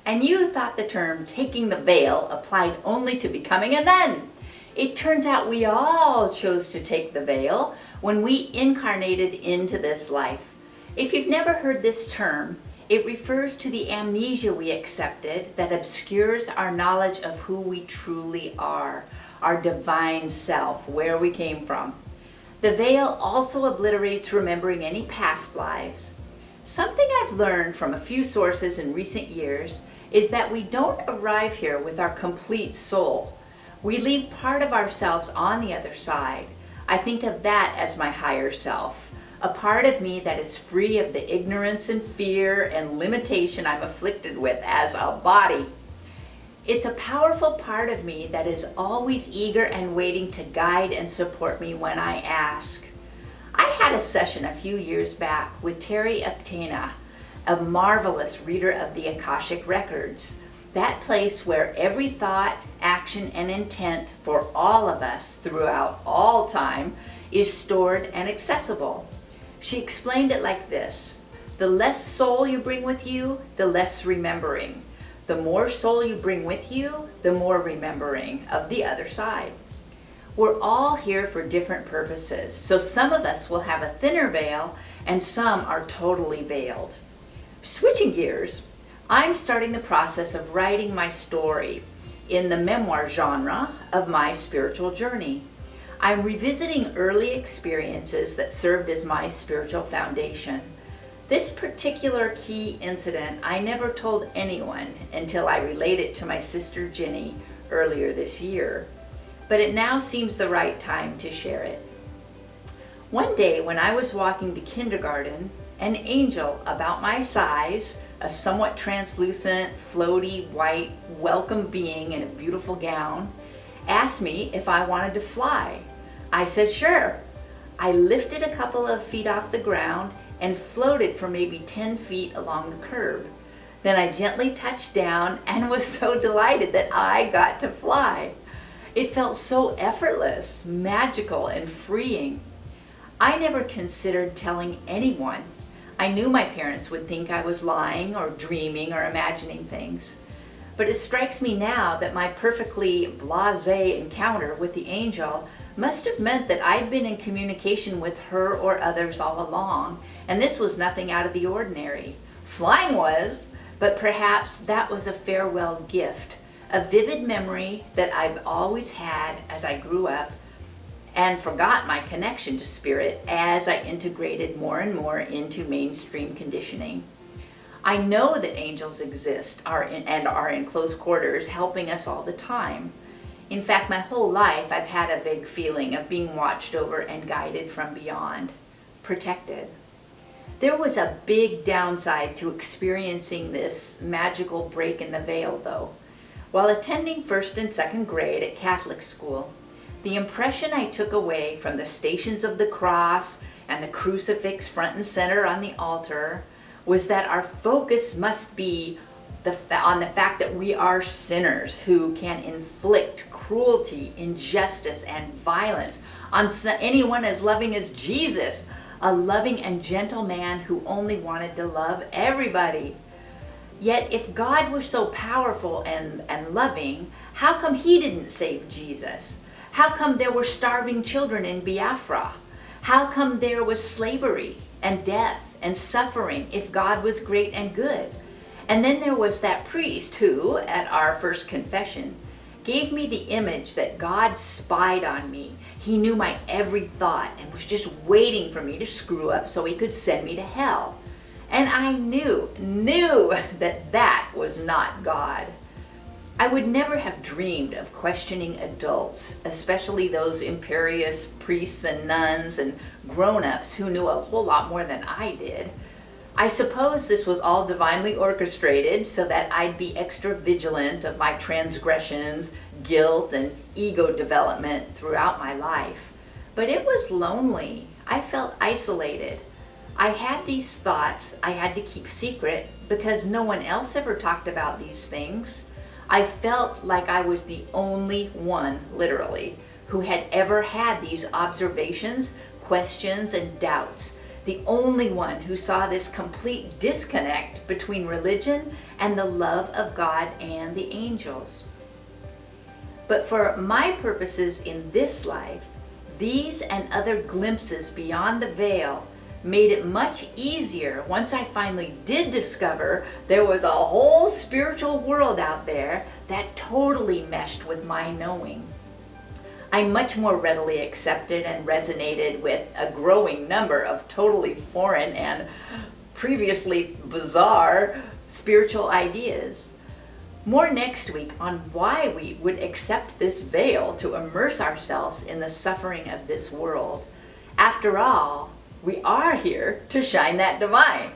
And you thought the term taking the veil applied only to becoming a nun. It turns out we all chose to take the veil when we incarnated into this life. If you've never heard this term, it refers to the amnesia we accepted that obscures our knowledge of who we truly are, our divine self, where we came from. The veil also obliterates remembering any past lives. Something I've learned from a few sources in recent years is that we don't arrive here with our complete soul. We leave part of ourselves on the other side. I think of that as my higher self, a part of me that is free of the ignorance and fear and limitation I'm afflicted with as a body. It's a powerful part of me that is always eager and waiting to guide and support me when I ask. I had a session a few years back with Terry Uktana, a marvelous reader of the Akashic Records, that place where every thought, action, and intent for all of us throughout all time is stored and accessible. She explained it like this: the less soul you bring with you, the less remembering. The more soul you bring with you, the more remembering of the other side. We're all here for different purposes, so some of us will have a thinner veil and some are totally veiled. Switching gears, I'm starting the process of writing my story in the memoir genre of my spiritual journey. I'm revisiting early experiences that served as my spiritual foundation. This particular key incident I never told anyone until I relayed it to my sister Ginny earlier this year, but it now seems the right time to share it. One day when I was walking to kindergarten, an angel about my size, a somewhat translucent, floaty, white, welcome being in a beautiful gown, asked me if I wanted to fly. I said sure. I lifted a couple of feet off the ground and floated for maybe 10 feet along the curb. Then I gently touched down and was so delighted that I got to fly. It felt so effortless, magical, and freeing. I never considered telling anyone. I knew my parents would think I was lying or dreaming or imagining things. But it strikes me now that my perfectly blasé encounter with the angel must have meant that I'd been in communication with her or others all along, and this was nothing out of the ordinary. Flying was, but perhaps that was a farewell gift, a vivid memory that I've always had as I grew up and forgot my connection to spirit as I integrated more and more into mainstream conditioning. I know that angels exist and are in close quarters helping us all the time. In fact, my whole life I've had a vague feeling of being watched over and guided from beyond, protected. There was a big downside to experiencing this magical break in the veil though. While attending first and second grade at Catholic school, the impression I took away from the Stations of the Cross and the crucifix front and center on the altar was that our focus must be on the fact that we are sinners who can inflict cruelty, injustice, and violence on anyone as loving as Jesus, a loving and gentle man who only wanted to love everybody. Yet if God was so powerful and loving, how come he didn't save Jesus? How come there were starving children in Biafra? How come there was slavery and death and suffering if God was great and good? And then there was that priest who, at our first confession, gave me the image that God spied on me. He knew my every thought and was just waiting for me to screw up so he could send me to hell. And I knew that that was not God. I would never have dreamed of questioning adults, especially those imperious priests and nuns and grown-ups who knew a whole lot more than I did. I suppose this was all divinely orchestrated so that I'd be extra vigilant of my transgressions, guilt, and ego development throughout my life. But it was lonely. I felt isolated. I had these thoughts I had to keep secret because no one else ever talked about these things. I felt like I was the only one, literally, who had ever had these observations, questions, and doubts. the only one who saw this complete disconnect between religion and the love of God and the angels. But for my purposes in this life, these and other glimpses beyond the veil made it much easier once I finally did discover there was a whole spiritual world out there that totally meshed with my knowing. I much more readily accepted and resonated with a growing number of totally foreign and previously bizarre spiritual ideas. More next week on why we would accept this veil to immerse ourselves in the suffering of this world. After all, we are here to shine that divine.